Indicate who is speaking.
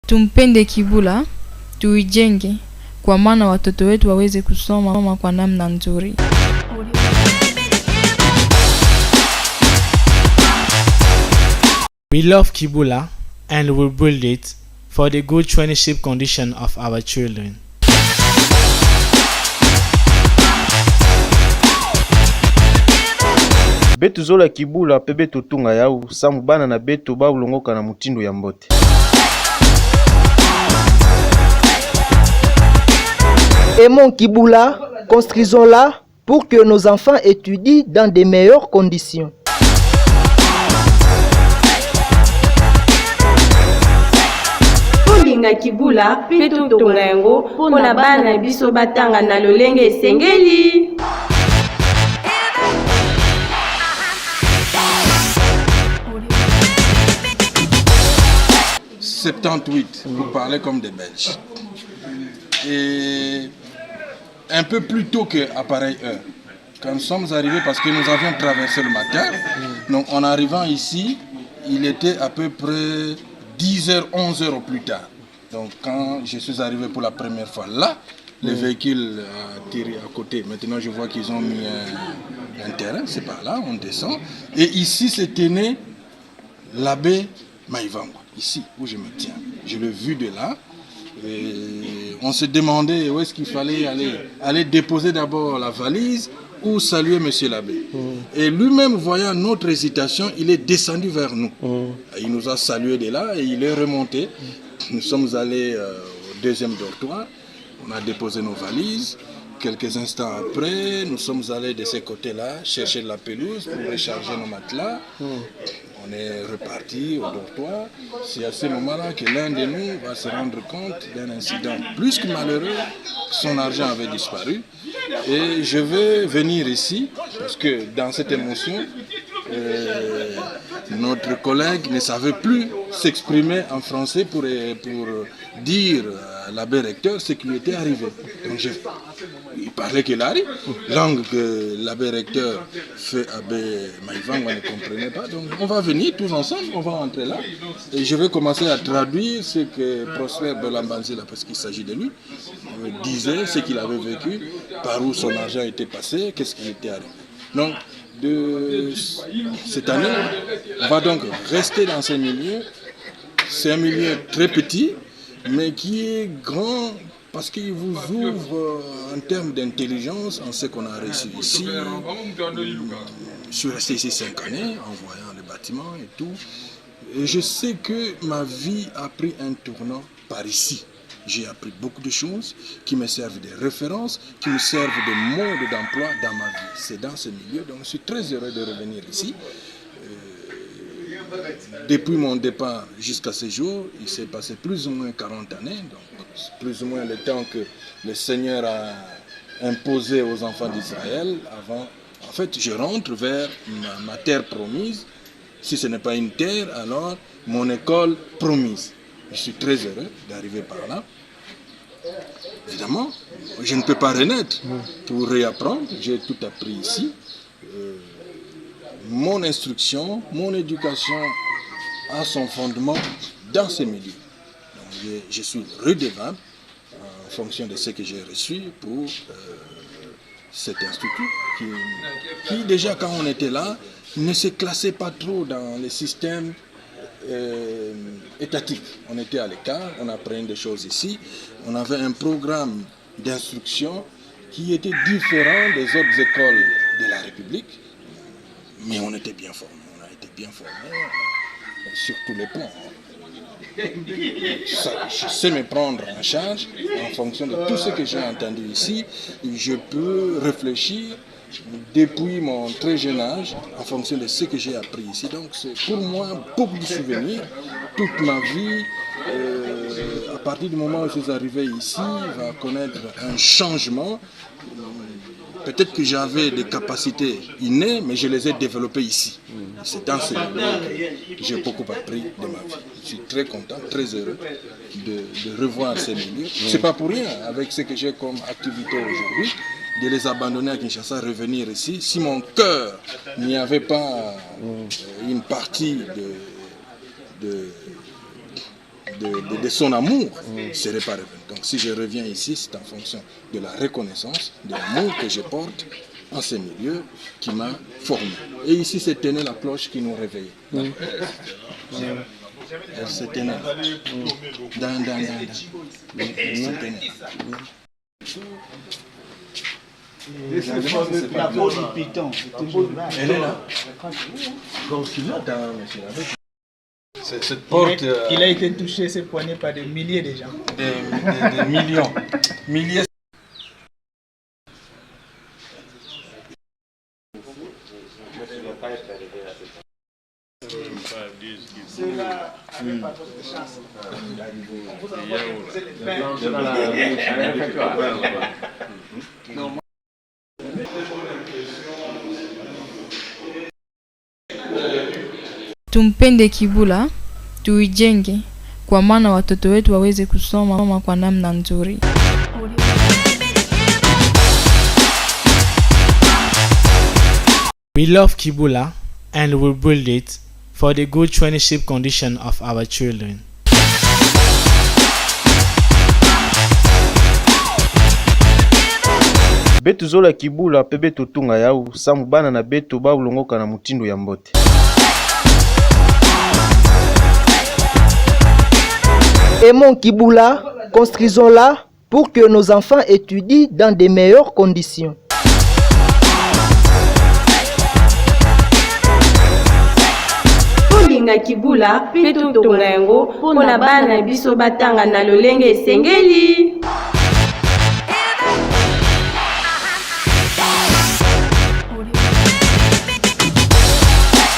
Speaker 1: Tumpende Kibula, tuijenge kwa maana watoto wetu waweze kusoma kwa namna nzuri.
Speaker 2: We love Kibula and will build it for the good traineeship condition of our children.
Speaker 3: Betu zola Kibula pe betu tunga yau samu bana na betu ba ulongoka na mutindo ya mbote.
Speaker 4: Aimons Kibula, construisons-la pour que nos enfants étudient dans de meilleures conditions.
Speaker 5: Tolinga Kibula pe totonga yango pona bana biso batanga na lolenge esengeli.
Speaker 6: 78, vous parlez comme des Belges. Et un peu plus tôt qu'à pareille heure, quand nous sommes arrivés, parce que nous avions traversé le matin, donc en arrivant ici, il était à peu près 10h, 11h au plus tard. Donc quand je suis arrivé pour la première fois là, les véhicules tirés à côté, maintenant je vois qu'ils ont mis un terrain, c'est par là, on descend. Et ici se tenait l'abbé Maïvangwa, ici où je me tiens. Je l'ai vu de là. Et on se demandait où est-ce qu'il fallait aller déposer d'abord la valise ou saluer monsieur l'abbé. Et lui-même, voyant notre hésitation, il est descendu vers nous. Il nous a salué de là et il est remonté. Nous sommes allés au deuxième dortoir. On a déposé nos valises. Quelques instants après, nous sommes allés de ce côté-là chercher de la pelouse pour recharger nos matelas. On est reparti au dortoir. C'est à ce moment-là que l'un de nous va se rendre compte d'un incident plus que malheureux. Son argent avait disparu. Et je vais venir ici parce que dans cette émotion, notre collègue ne savait plus s'exprimer en français pour dire à l'abbé recteur ce qui lui était arrivé. Donc il parlait que l'ari, langue que l'abbé recteur fait abbé Maïvangwa ne comprenait pas. Donc on va venir tous ensemble, on va entrer là et je vais commencer à traduire ce que Prosper Belambanzi, là, parce qu'il s'agit de lui, disait, ce qu'il avait vécu, par où son argent était passé, qu'est-ce qui était arrivé. Donc de cette année, on va donc rester dans ce milieu. C'est un milieu très petit, mais qui est grand parce qu'il vous ouvre en termes d'intelligence, en ce qu'on a reçu ici. Je suis resté ici 5 années en voyant les bâtiments et tout. Et je sais que ma vie a pris un tournant par ici. J'ai appris beaucoup de choses qui me servent de références, qui me servent de mode d'emploi dans ma vie. C'est dans ce milieu, donc je suis très heureux de revenir ici. Depuis mon départ jusqu'à ce jour, il s'est passé plus ou moins 40 années, donc plus ou moins le temps que le Seigneur a imposé aux enfants d'Israël avant. En fait, je rentre vers ma terre promise. Si ce n'est pas une terre, alors mon école promise. Je suis très heureux d'arriver par là. Évidemment, je ne peux pas renaître pour réapprendre. J'ai tout appris ici. Mon instruction, mon éducation a son fondement dans ces milieux. Donc, je suis redevable en fonction de ce que j'ai reçu pour cet institut qui déjà quand on était là ne se classait pas trop dans les systèmes étatique. On était à l'écart, on apprenait des choses ici. On avait un programme d'instruction qui était différent des autres écoles de la République. Mais on était bien formés. On a été bien formés sur tous les plans. Je sais me prendre en charge en fonction de tout ce que j'ai entendu ici. Je peux réfléchir depuis mon très jeune âge en fonction de ce que j'ai appris ici. Donc c'est pour moi beaucoup de souvenirs. Toute ma vie, à partir du moment où je suis arrivé ici, va connaître un changement. Peut-être que j'avais des capacités innées, mais je les ai développées ici. C'est dans ce moment que j'ai beaucoup appris de ma vie. Je suis très content, très heureux de revoir ces milieux. Ce n'est pas pour rien, avec ce que j'ai comme activité aujourd'hui, de les abandonner à Kinshasa, revenir ici. Si mon cœur n'y avait pas une partie de son amour ne serait pas revenu. Donc si je reviens ici, c'est en fonction de la reconnaissance, de l'amour que je porte en ce milieu qui m'a formé. Et ici, c'est tenait la cloche qui nous réveillait. C'est tenait.
Speaker 7: La peau du python.
Speaker 6: Elle est là. Cette porte.
Speaker 7: Il a été touché, ses poignets, par des milliers de gens.
Speaker 6: Des millions. Milliers.
Speaker 1: Tumpende Kibula, tuijenge kwa maana watoto wetu waweze kusoma kwa namna nzuri.
Speaker 2: We love Kibula and will build it for the good traineeship condition of our children.
Speaker 3: Betu zola Kibula pe betu tunga yau samu bana na betu babulongoka na mutindo ya mbote.
Speaker 4: Aimons Kibula, construisons-la pour que nos enfants étudient dans de meilleures conditions.
Speaker 5: Tolinga Kibula pe totonga yango mpona bana biso batanga na lolenge esengeli.